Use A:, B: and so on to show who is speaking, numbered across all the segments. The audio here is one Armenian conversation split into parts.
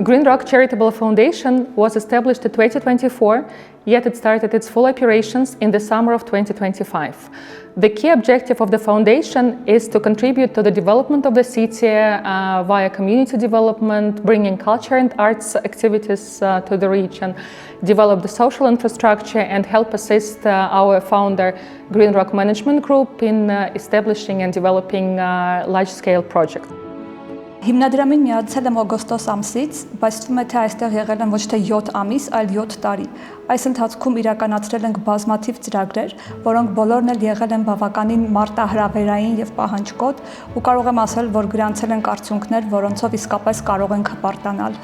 A: Green Rock Charitable Foundation was established in 2024, yet it started its full operations in the summer of 2025. The key objective of the foundation is to contribute to the development of the city via community development, bringing culture and arts activities to the region, develop the social infrastructure, and help assist our founder, Green Rock Management Group, in establishing and developing large-scale projects.
B: Հիմնադրամին միացել եմ օգոստոս ամսից, բայց թվում է թե այստեղ եղել եմ ոչ թե 7 ամիս, այլ 7 տարի։ Այս ընթացքում իրականացրել ենք բազմաթիվ ծրագրեր, որոնք բոլորն էլ եղել են բավականին մարտահրավերային եւ պահանջկոտ, ու կարող եմ ասել, որ գրանցել ենք արդյունքներ, որոնցով իսկապես կարող ենք հպարտանալ։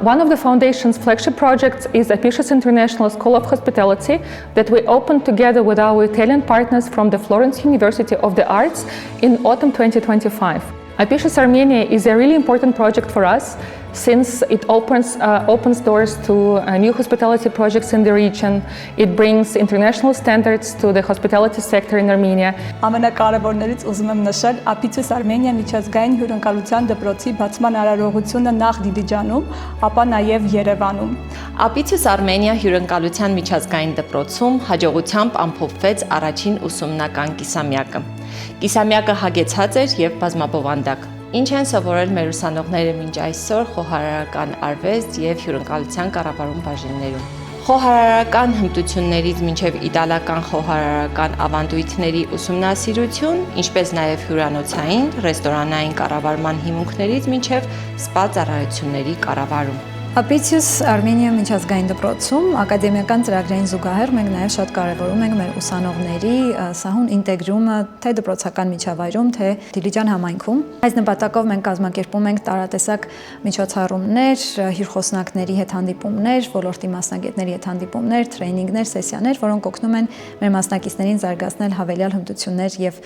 A: One of the foundation's flagship projects is Apicius International School of Hospitality that we opened together with our Italian partners from the Florence University of the Arts in autumn 2025. Apicius Armenia is a really important project for us since it opens doors to new hospitality projects in the region. It brings international standards to the hospitality sector in Armenia.
B: Ամենակարևորներից ուզում եմ նշել Apicius Armenia միջազգային հյուրընկալության դպրոցի բացման արարողությունը նախ Դիլիջանում, ապա նաև Երևանում։
C: Apicius Armenia հյուրընկալության միջազգային դպրոցում հաջողությամբ ամփոփվեց առաջին ուսումնական կիսամյակը։ Կիսամյակը հագեցած էր եւ բազմաբովանդակ։ Ինչ են սովորել մեր ուսանողները մինչ այսօր խոհարարական արվեստ եւ հյուրընկալության կառավարում բաժիններում։ Խոհարարական հմտություններից մինչև իտալական խոհարարական ավանդույթների ուսումնասիրություն, ինչպես նաև հյուրանոցային, ռեստորանային կառավարման հիմունքներից մինչև սպա ծառայությունների կառավարում։
D: Apicius Armenia միջազգային դպրոցում ակադեմիական ծրագրերին զուգահեռ մենք նաև շատ կարևորում ենք մեր ուսանողների սահուն ինտեգրումը թե դպրոցական միջավայրում, թե Դիլիջան համայնքում։ Այս նպատակով մենք կազմակերպում ենք տարատեսակ միջոցառումներ, հյուրխոսնակների հետ հանդիպումներ, ոլորտի մասնագետների հետ հանդիպումներ, տրեյնինգներ, սեսիաներ, որոնք օգնում են մեր մասնակիցներին զարգացնել հավելյալ հմտություններ եւ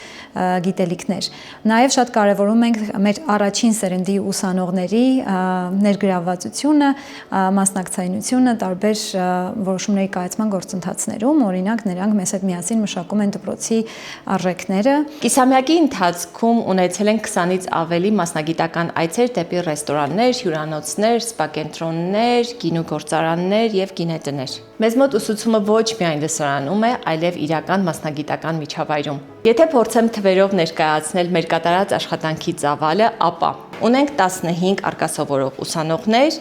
D: գիտելիքներ։ Նաև շատ կարևորում ենք մեր առաջին սերնդի ուսանողների ներգրավվածությունը, մասնակցայնությունը տարբեր որոշումների կայացման գործընթացներում, օրինակ նրանք մեզ հետ միասին մշակում են դպրոցի արժեքները։
C: Կիսամյակի ընթացքում ունեցել են 20-ից ավելի մասնագիտական այցեր դեպի ռեստորաններ, հյուրանոցներ, սպա կենտրոններ, գինու գործարաններ եւ գինետներ։ Մեզ մոտ ուսուցումը ոչ միայն լսարանում է, այլև իրական մասնագիտական միջավայրում։ Եթե փորձեմ թվերով ներկայացնել մեր կատարած աշխատանքի ծավալը, ապա ունենք 15 արկասովորող ուսանողներ,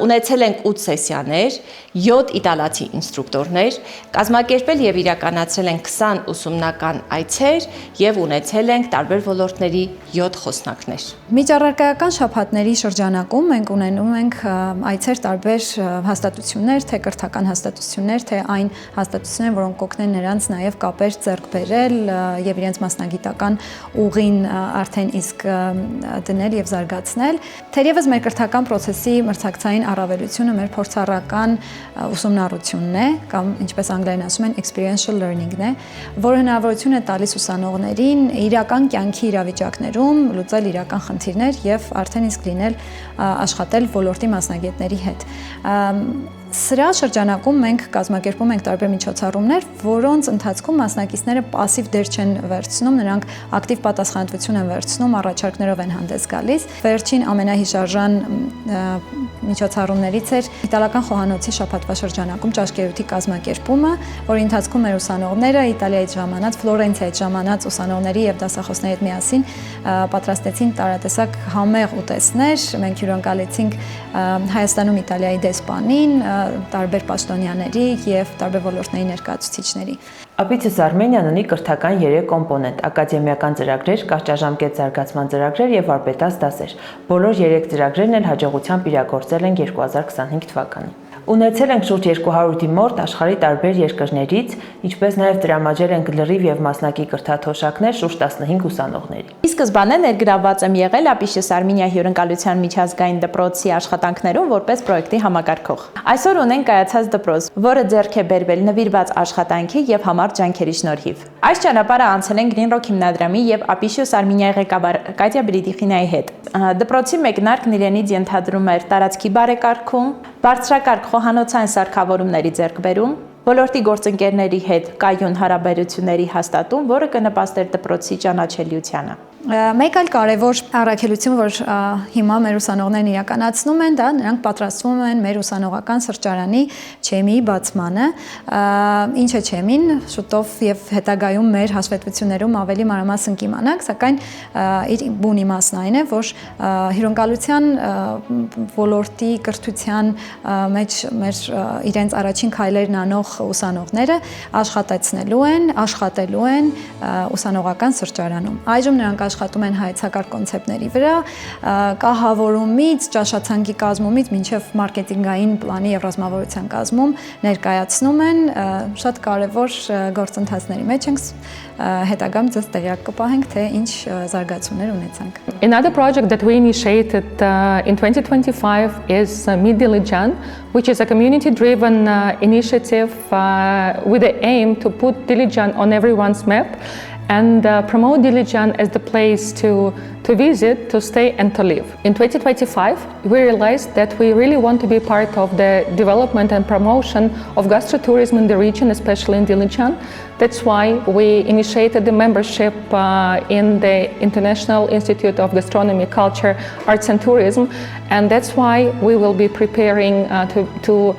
C: ունեցել ենք 8 սեսիաներ, 7 իտալացի ինստրուկտորներ, կազմակերպել եւ իրականացրել ենք 20 ուսումնական այցեր եւ ունեցել ենք տարբեր ոլորտների 7 խոսնակներ։
D: Միջառարկայական շաբաթների շրջանակում մենք ունենում ենք այցեր տարբեր հաստատություններ, թե կրթական հաստատություններ, թե այն հաստատություններ, որոնք կօգնեն նրանց նաև կապեր ձեռք բերել եւ իրենց մասնագիտական ուղին արդեն իսկ դնել եւ զարգացնել։ Թերևս մեր կրթական process-ի մրցակցային առավելությունը մեր փորձառական ուսումնառությունն է, կամ ինչպես անգլերեն ասում են experiential learning-ն է, որը հնարավորություն է տալիս ուսանողներին իրական կյանքի իրավիճակներում լուծել իրական խնդիրներ եւ արդեն իսկ լինել աշխատել ոլորտի մասնագետների հետ։ Սրա շրջանակում մենք կազմակերպում ենք տարբեր միջոցառումներ, որոնց ընթացքում մասնակիցները пассив դեր չեն վերցնում, նրանք ակտիվ պատասխանատվություն են վերցնում, առաջարկներով են հանդես գալիս։ Վերջին ամենահիշարժան միջոցառումներից էր իտալական խոհանոցի շաբաթվա շրջանակում ճաշկերույթի կազմակերպումը, որի ընթացքում մեր ուսանողները Իտալիայից ժամանած, Ֆլորենցիայից ժամանած ուսանողների եւ դասախոսների հետ միասին պատրաստեցին տարատեսակ համեղ ուտեստներ։ Մենք հյուրընկալեցինք Հայաստանում Իտալիայի դեսպանին, տարբեր պաշտոնյաների եւ տարբեր ոլորտների ներկայացուցիչների։
E: Apicius Armenian ունի կրթական 3 կոմպոնենտ՝ ակադեմիական ծրագրեր, կարճաժամկետ զարգացման ծրագրեր եւ վարպետաց դասեր։ Բոլոր 3 ծրագրերն էլ հաջողությամբ իրագործել են 2025 թվականին։ Ունեցել ենք շուրջ 200 դիմորդ աշխարհի տարբեր երկրներից, ինչպես նաև տրամադրել ենք լրիվ եւ մասնակի կրթաթոշակներ շուրջ 15 ուսանողների։
F: Ի սկզբանե ներգրավված եմ եղել Apicius Armenia հյուրընկալության միջազգային դպրոցի աշխատանքներում որպես պրոյեկտի համակարգող։ Այսօր ունենք կայացած դպրոց, որը ձեռք է բերվել նվիրված աշխատանքի եւ համառ ջանքերի շնորհիվ։ Այս ճանապարհը անցել են Green Rock հիմնադրամի եւ Apicius Armenia-ի ղեկավար Կատյա Բրիդիխինայի հետ։ Դպրոցի մեկնարկն իրենից ենթադրում էր տարածքի բարեկարգում, բարձրակարգ խոհանոցային սարքավորումների ձեռքբերում, ոլորտի գործընկերների հետ կայուն հարաբերությունների հաստատում, որը կնպաստեր դպրոցի ճանաչելիությանը։
D: Մեկ այլ կարևոր առաքելություն, որ հիմա մեր ուսանողներն իրականացնում են, դա նրանք պատրաստվում են մեր ուսանողական սրճարանի չեմիի բացմանը, ինչ է չեմին, շուտով եւ հետագայում մեր հաշվետվություններում ավելի մանրամասն կիմանանք, սակայն իր բուն իմաստն այն է, որ հյուրընկալության ոլորտի կրթության մեջ մեր իրենց առաջին քայլերն անող ուսանողները աշխատելու են ուսանողական սրճարանում։ Այժմ նրանք աշխատում են հայեցակարգ կոնցեպտների վրա, կահավորումից, ճաշացանկի կազմումից մինչև մարքեթինգային պլանի եւ ռազմավարության կազմում ներկայացնում են, շատ կարևոր գործընթացների մեջ ենք, հետագայում ձեզ տեղյակ կպահենք, թե ինչ զարգացումներ ունեցանք։
A: Another project that we initiated in 2025 is Meet Dilijan, which is a community-driven initiative with the aim to put Dilijan on everyone's map and promote Dilijan as the place to visit, to stay and to live. In 2025, we realized that we really want to be part of the development and promotion of gastrotourism in the region, especially in Dilijan. That's why we initiated the membership in the International Institute of Gastronomy, Culture, Arts and Tourism, and that's why we will be preparing to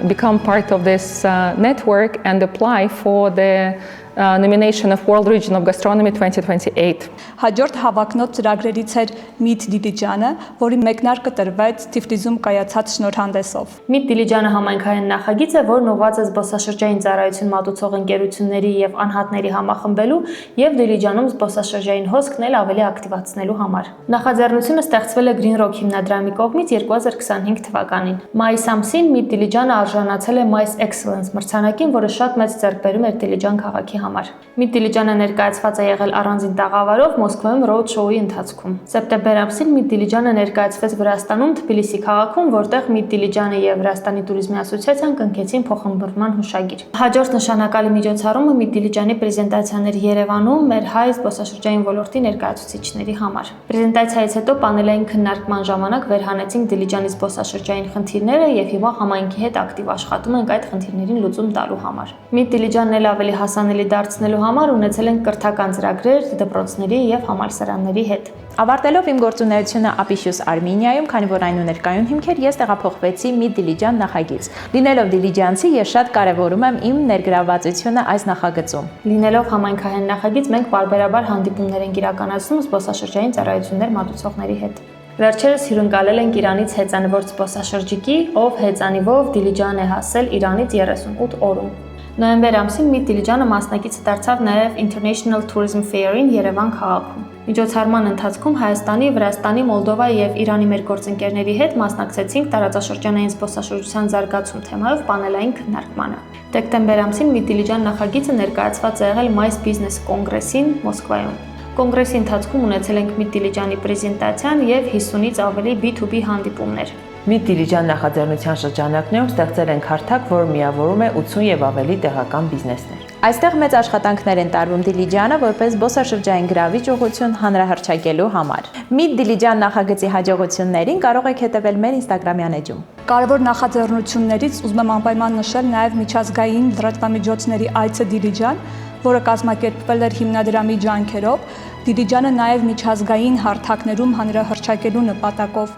A: become part of this network and apply for the nomination of World Region of Gastronomy 2028.
B: Հաջորդ հավակնոտ ծրագրերից էր Meet Dilijan-ը, որի մեկնարկը տրվեց Թիֆլիսում կայացած շնորհանդեսով։
G: Meet Dilijan-ը համայնքային նախագիծ է, որն ուղղված է զբոսաշրջային ծառայություն մատուցող ընկերությունների եւ անհատների համախմբելու եւ Դիլիջանում զբոսաշրջային հոսքն էլ ավելի ակտիվացնելու համար։ Նախաձեռնությունը ստեղծվել է Green Rock հիմնադրամի կողմից 2025 թվականին։ Մայիս ամսին Meet Dilijan-ը արժանացել է Mice Excellence մրցանակին, որը շատ մեծ ձեռքբերում էր Դիլիջան քաղաքի համար։ Meet Dilijan-ը ներկայացված է եղել առանձին տաղավարով Մոսկվայում road show-ի ընթացքում։ Սեպտեմբեր ամսին Meet Dilijan-ը ներկայացվեց Վրաստանում Թբիլիսի քաղաքում, որտեղ Meet Dilijan-ը եւ Վրաստանի туриզմի ասոցիացիան կնքեցին փոխհմբռնման հուշագիր։ Հաջորդ նշանակալի միջոցառումը Meet Dilijan-ի պրեզենտացիան էր Երևանում մեր հայ զբոսաշրջային ոլորտի ներկայացուցիչների համար։ Պրեզենտացիայից հետո պանելային քննարկման ժամանակ վերհանեցինք Դիլիջանի զբոսաշրջային խնդիրները եւ հիմա համայնքի հետ ակտիվ աշխատում ենք այդ խնդիրներին լուծում տալու համար։ Meet Dilijan-ն էլ ավելի հասանելի դարձնելու համար ունեցել ենք կրթական ծրագրեր դպրոցների եւ համալսարանների հետ։
F: Ավարտելով իմ գործունեությունը Apicius Armenia-ում, քանի որ այն ուներ կայուն հիմքեր, ես տեղափոխվեցի Meet Dilijan նախագիծ։ Լինելով դիլիջանցի, ես շատ կարևորում եմ իմ ներգրավվածությունը այս նախագծում։
G: Լինելով համայնքային նախագիծ, մենք բարբերաբար հանդիպումներ ենք իրականացնում զբոսաշրջային ծառայություններ մատուցողների հետ։ Վերջերս հյուրընկալել ենք Իրանից հեծանվոր զբոսաշրջիկի, ով հեծանիվով Դիլիջան է հասել Իրանից 38 օրում։ Նոյեմբեր ամսին Meet Dilijan-ը մասնակիցը դարձավ նաև International Tourism Fair-ին Երևան քաղաքում։ Միջոցառման ընթացքում Հայաստանի, Վրաստանի, Մոլդովայի եւ Իրանի մեր գործընկերների հետ մասնակցեցինք տարածաշրջանային զբոսաշրջության զարգացում թեմայով պանելային քննարկմանը։ Դեկտեմբեր ամսին Meet Dilijan նախագիծը ներկայացված է եղել Mice Business Congress-ին Մոսկվայում։ Կոնգրեսի ընթացքում ունեցել ենք Meet Dilijan-ի պրեզենտացիան եւ 50-ից ավելի B2B հանդիպումներ։
E: Meet Dilijan նախաձեռնության շրջանակներում ստեղծել ենք հարթակ, որը միավորում է 80 եւ ավելի տեղական բիզնեսներ։
F: Այստեղ մեծ աշխատանքներ են տարվում Դիլիջանը որպես զբոսաշրջային գրավիչ ուղղություն հանրահռչակելու համար։ Meet Dilijan նախագծի հաջողություններին կարող եք հետևել մեր Instagram-յան էջում։
B: Կարևոր նախաձեռնություններից ուզում եմ անպայման նշել նաև միջազգային լրատվամիջոցների այցը Դիլիջան, որը կազմակերպվել էր հիմնադրամի ջանքերով, Դիլիջանը նաև միջազգային հարթակներում հանրահռչակելու նպատակով։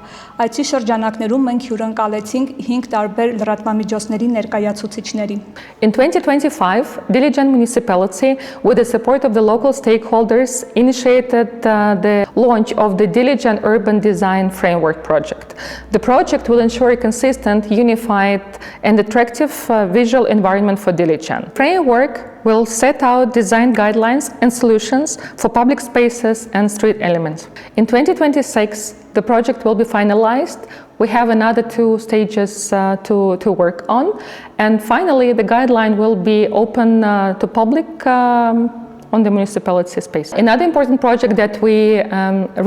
B: Այցի շրջանակներում մենք հյուրընկալեցինք 5 տարբեր լրատվամիջոցների ներկայացուցիչների։
A: In 2025, Dilijan municipality, with the support of the local stakeholders, initiated the launch of the Dilijan Urban Design Framework project. The project will ensure a consistent, unified and attractive visual environment for Dilijan. Framework will set out design guidelines and solutions for public spaces and street elements. In 2026, the project will be finalized. We have another 2 stages to work on. And finally, the guideline will be open to public on the municipality space. Another important project that we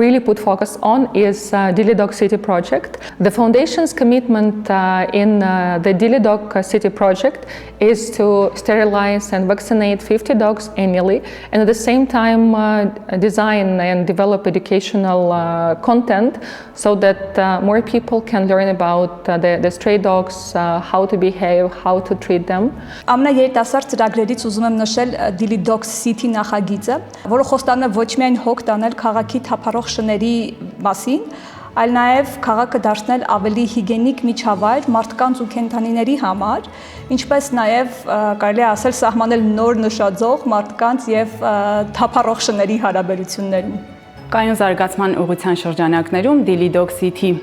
A: really put focus on is DiliDog City project. The foundation's commitment in the DiliDog City project is to sterilize and vaccinate 50 dogs annually, and at the same time design and develop educational content so that more people can learn about the stray dogs, how to behave, how to treat them.
B: Ամենաերիտասարդ ծրագրերից ուզում եմ նշել DiliDog City նախագիծը, որը խոստանում է ոչ միայն հոգ տանել քաղաքի թափառող շների մասին, այլ նաև քաղաքը դարձնել ավելի հիգիենիկ միջավայր մարդկանց ու կենդանիների համար, ինչպես նաև կարելի է ասել սահմանել նոր նշաձող մարդկանց եւ թափառող շների հարաբերություններում։
H: Կայուն զարգացման ուղղության շրջանակներում Dilidoc City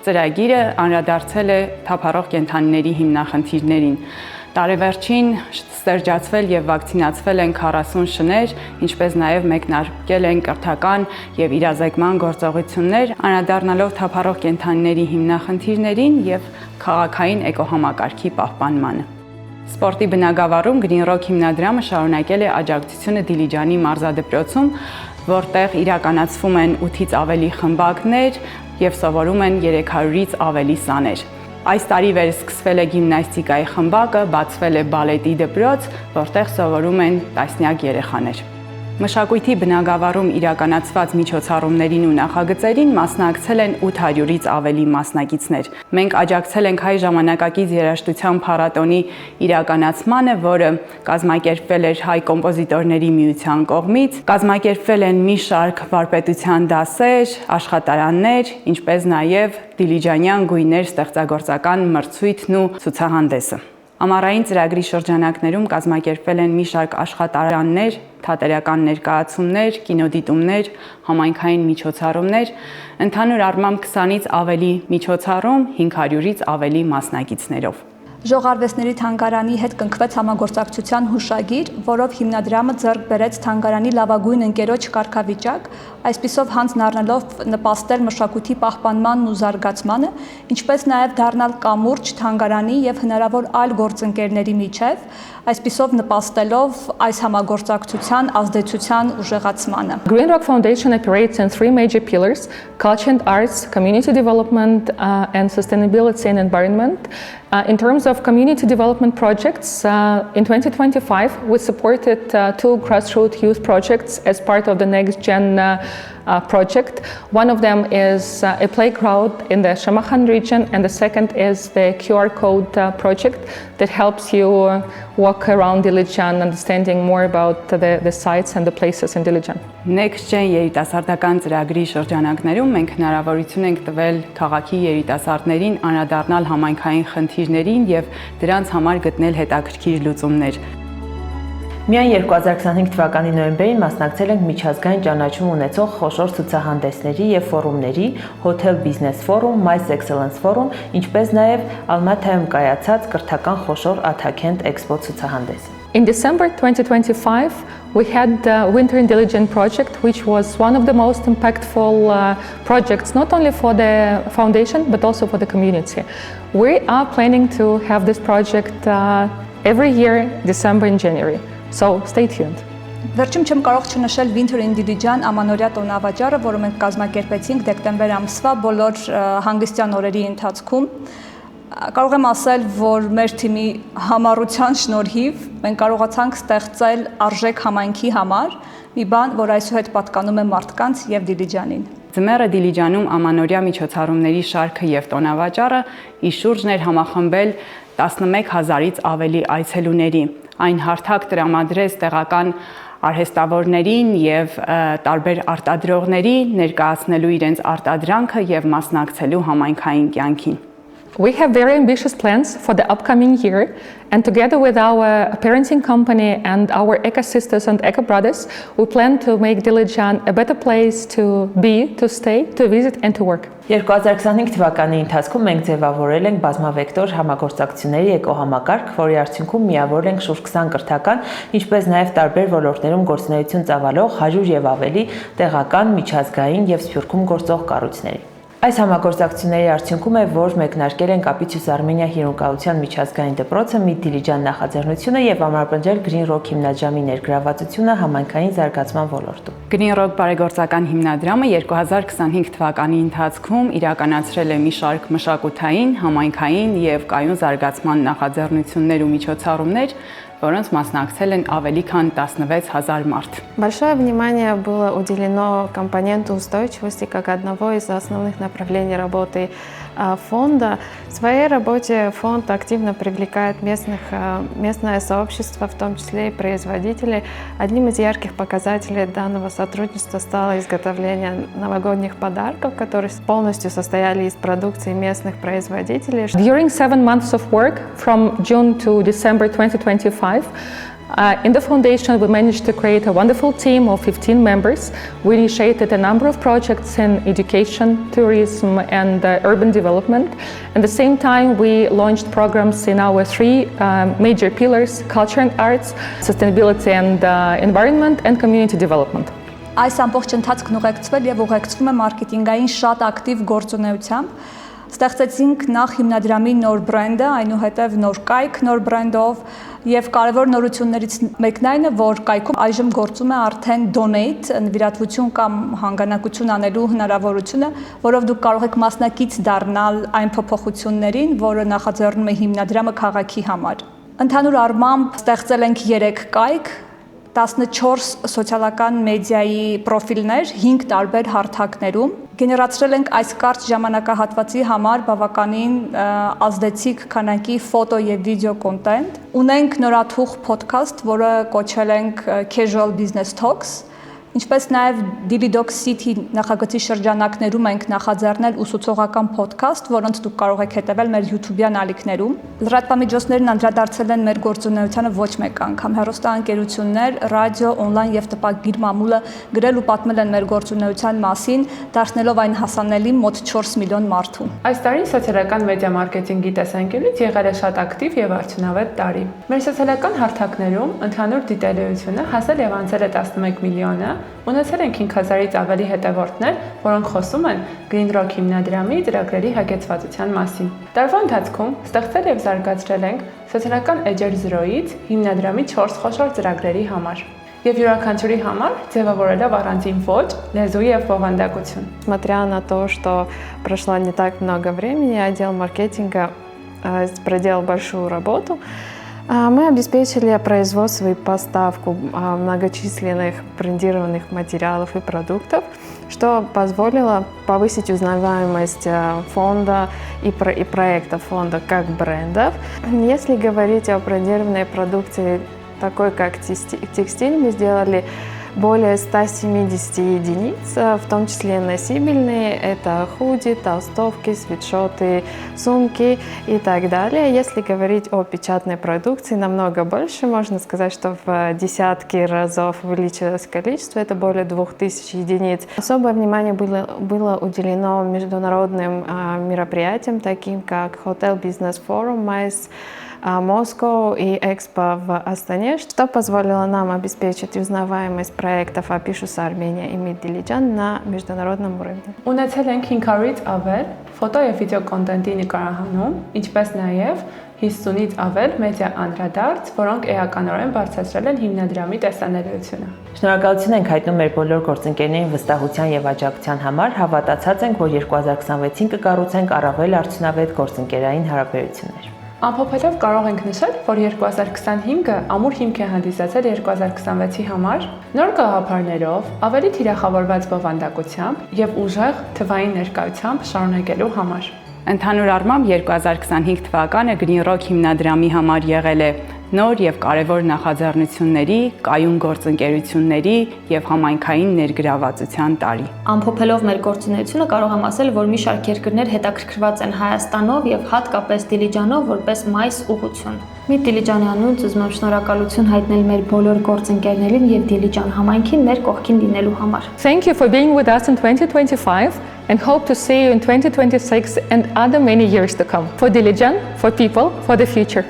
H: ծրագիրը անդրադարձել է թափառող կենդանիների հիմնախնդիրներին։ Տարեվերջին ստերջացվել եւ վակցինացվել են 40 շներ, ինչպես նաեւ մեկնարկել են կրթական եւ իրազեկման գործողություններ, անդրադառնալով թափառող կենդանիների հիմնախնդիրներին եւ քաղաքային էկոհամակարգի պահպանմանը։ Սպորտի բնագավառում Green Rock հիմնադրամը շարունակել է աջակցությունը Դիլիջանի մարզադպրոցում, որտեղ իրականացվում են 8-ից ավելի խմբակներ եւ սովորում են 300-ից ավելի սաներ։ Այս տարի վերսկսվել է գիմնաստիկայի խմբակը, բացվել է բալետի դպրոց, որտեղ սովորում են տասնյակ երեխաներ։ Մշակույթի բնագավառում իրականացված միջոցառումներին ու նախագծերին մասնակցել են 800-ից ավելի մասնակիցներ։ Մենք աջակցել ենք հայ ժամանակակից երաժշտության փառատոնի իրականացմանը, որը կազմակերպվել էր Հայ կոմպոզիտորների միության կողմից, կազմակերպվել են մի շարք վարպետության դասեր, աշխատարաններ, ինչպես նաև դիլիջանյան գույներ ստեղծագործական մրցույթն ու ցուցահանդեսը։ Ամառային ծրագրի շրջանակներում կազմակերպվել են մի շարք աշխատարաններ, թատերական ներկայացումներ, կինոդիտումներ, համայնքային միջոցառումներ, ընդհանուր առմամբ 20-ից ավելի միջոցառում, 500-ից ավելի մասնակիցներով։
B: Ժողարվեստների թանգարանի հետ կնքվեց համագործակցության հուշագիր, որով հիմնադրամը ձեռք բերեց թանգարանի լավագույն ընկերոջ կարգավիճակ, այսպիսով հանձն առնելով նպաստել մշակույթի պահպանմանն ու զարգացմանը, ինչպես նաև դառնալ կամուրջ թանգարանի եւ հնարավոր այլ գործընկերների միջև, այսպիսով նպաստելով այս համագործակցության ազդեցության ուժեղացմանը։
A: Green Rock Foundation operates in three major pillars: culture and arts, community development, and sustainability and environment. In terms of community development projects, in 2025 we supported two grassroots youth projects as part of the Next Gen project. One of them is a playground in the Shamahan region, and the second is the QR code project that helps you walk around Dilijan, understanding more about the sites and the places in Dilijan.
H: Next Gen երիտասարդական ծրագրի շրջանակներում մենք հնարավորություն ենք տվել քաղաքի երիտասարդներին անդրադառնալ համայնքային խնդիրներին եւ դրանց համար գտնել հետաքրքիր լուծումներ։
E: Միայն 2025 թվականի նոյեմբերին մասնակցել ենք միջազգային ճանաչում ունեցող խոշոր ցուցահանդեսների եւ ֆորումների, Hotel Business Forum, Mice Excellence Forum, ինչպես նաեւ Ալմաթայում կայացած կրթական խոշոր Athakent Expo ցուցահանդես։
A: In December 2025, we had the Winter in Dilijan project, which was one of the most impactful projects, not only for the foundation, but also for the community. We are planning to have this project every year, December and January. So stay tuned.
B: Վերջում չեմ կարող չնշել Winter in Dilijan ամանորյա տոնավաճառը, որը մենք կազմակերպեցինք դեկտեմբեր ամսվա բոլոր հանգստյան օրերի ընթացքում։ Կարող եմ ասել, որ մեր թիմի համառության շնորհիվ մենք կարողացանք ստեղծել արժեք համայնքի համար մի բան, որ այսուհետ պատկանում է մարդկանց եւ Դիլիջանին։
H: Ձմեռը Դիլիջանում ամանորյա միջոցառումների շարքը եւ տոնավաճառը իր շուրջն էր համախմբել 11000-ից ավելի այցելուների։ Այն հարթակ տրամադրեց տեղական արհեստավորներին եւ տարբեր արտադրողների ներկայացնելու իրենց արտադրանքը եւ մասնակցելու համայնքային կյանքին։
A: We have very ambitious plans for the upcoming year, and together with our parenting company and our Eco Sisters and Eco Brothers, we plan to make Dilijan a better place to be, to stay, to visit and to work.
E: 2025 թվականի ընթացքում մենք ձևավորել ենք բազմավեկտոր համագործակցությունների էկոհամակարգ, որի արդյունքում միավորել ենք շուրջ 20 կրթական, ինչպես նաև տարբեր ոլորտներում գործունեություն ծավալող 100 եւ ավելի տեղական, միջազգային եւ Սփյուռքում գործող կառույցների։ Այս համագործակցությունների արդյունքում է, որ մեկնարկել են Կապիցյուս Արմենիա հյուրընկալության միջազգային դպրոցը, Մի Դիլիջան նախաձեռնությունը եւ ամրապնդել Green Rock հիմնադրամի ներգրավվածությունը համայնքային զարգացման ոլորտում։
H: Green Rock բարեգործական հիմնադրամը 2025 թվականի ընթացքում իրականացրել է մի շարք մշակութային, համայնքային եւ կայուն զարգացման նախաձեռնություններ ու միջոցառումներ, որոնց մասնակցել են ավելի քան 16000 մարդ։
I: Большое внимание было уделено компоненту устойчивости как одного из основных направлений работы фонда. В своей работе фонд активно привлекает местное сообщество, в том числе и производителей. Одним из ярких показателей данного сотрудничества стало изготовление новогодних подарков, которые полностью состояли из продукции местных производителей.
A: During 7 months of work, from June to December 2025, in the foundation, we managed to create a wonderful team of 15 members. We initiated a number of projects in education, tourism, and urban development. At the same time, we launched programs in our three major pillars: culture and arts, sustainability and environment, and community development.
B: Այս ամբողջ ընթացքն ուղեկցվել եւ ուղեկցվում է մարքեթինգային շատ ակտիվ գործունեությամբ։ Ստեղծեցինք նախ հիմնադրամի նոր բրենդը, այնուհետև նոր կայք նոր բրենդով եւ կարևոր նորություններից մեկն այն է, որ կայքում այժմ գործում է արդեն donate նվիրատվություն կամ հանգանակություն անելու հնարավորությունը, որով դուք կարող եք մասնակից դառնալ այն փոփոխություններին, որը նախաձեռնում է հիմնադրամը քաղաքի համար։ Ընդհանուր առմամբ ստեղծել ենք 3 կայք, 14 սոցիալական մեդիայի պրոֆիլներ 5 տարբեր հարթակներում։ Գեներացրել ենք այս կարճ ժամանակահատվածի համար բավականին ազդեցիկ քանակի ֆոտո եւ վիդեո կոնտենտ։ Ունենք նորաթուխ ոդքասթ, որը կոչել ենք Casual Business Talks, ինչպես նաև Dilidoc City նախագծի շրջանակներում ենք նախաձեռնել ուսուցողական ոդքասթ, որոնց դուք կարող եք հետևել մեր YouTube-յան ալիքներում։ Լրատվամիջոցներն անդրադարձել են մեր գործունեությանը ոչ մեկ անգամ։ Հեռուստաընկերություններ, ռադիո, օնլայն եւ տպագիր մամուլը գրել ու պատմել են մեր գործունեության մասին, դարձնելով այն հասանելի մոտ 4 միլիոն մարդու։
E: Այս տարին սոցիալական մեդիա մարքեթինգի տեսանկյունից եղել է շատ ակտիվ եւ արդյունավետ տարի։ Մեր սոցիալական հարթակներում ընդհանուր դիտելիությունը հասել եւ անցել է 11 միլիոնը, ունեցել ենք 5000-ից ավելի հետևորդներ, որոնք խոսում են Green Rock հիմնադրամի ծրագրերի հագեցվածության մասին։ Տարվա ընթացքում ստեղծել եւ զարգացրել ենք սոցիալական էջեր 0-ից հիմնադրամի 4 խոշոր ծրագրերի համար։ Եվ յուրաքանչյուրի համար ձևավորելով առանձին ոճ, լեզու եւ բովանդակություն։
I: Несмотря на то, что прошло не так много времени, отдел маркетинга проделал большую работу. Мы обеспечили производство и поставку многочисленных брендированных материалов и продуктов, что позволило повысить узнаваемость фонда и проекта фонда как брендов. Если говорить о брендированной продукции, такой как текстиль, мы сделали более 170 единиц, в том числе носибельные, это худи, толстовки, свитшоты, сумки и так далее. Если говорить о печатной продукции, намного больше, можно сказать, что в десятки разов увеличилось количество, это более 2000 единиц. Особое внимание было уделено международным мероприятиям, таким как Hotel Business Forum, MICE, Moscow и Экспо в Астане, что позволило нам обеспечить узнаваемость проектов Apishus Armenia и Meet-Dilijan на международном уровне.
E: Ունեցել ենք 500-ից ավել ֆոտո եւ վիդեո կոնտենտի նկարահանում, ինչպես նաեւ 50-ից ավել մեդիա անդրադարձ, որոնք էականորեն բարձրացրել են հիմնադրամի տեսանելիությունը։ Շնորհակալություն ենք հայտնում մեր բոլոր գործընկերներին վստահության եւ աջակցության համար, հավատացած ենք, որ 2026-ին կկառուցենք առավել արդյունավետ գործընկերային հարաբերություններ։ Ամփոփելով կարող ենք նշել, որ 2025-ը ամուր հիմք է հանդիսացել 2026-ի համար, նոր գաղափարներով, ավելի թիրախավորված բովանդակությամբ եւ ուժեղ թվային ներկայությամբ շարունակելու համար։
H: Ընդհանուր առմամբ 2025 թվականը Green Rock հիմնադրամի համար եղել է նոր եւ կարեւոր նախաձեռնությունների, կայուն գործընկերությունների եւ համայնքային ներգրավվածության տարի։
G: Ամփոփելով մեր գործունեությունը կարող եմ ասել, որ մի շարք երկրներ հետաքրքրված են Հայաստանով եւ հատկապես Դիլիջանով որպես մայիս ուղղություն։ Meet-Dilijan-ի անունից ուզում եմ շնորհակալություն հայտնել մեր բոլոր գործընկերներին եւ Դիլիջան համայնքին մեր կողքին լինելու համար։
A: Thank you for being with us in 2025 and hope to see you in 2026 and other many years to come. For Dilijan, for people, for the future.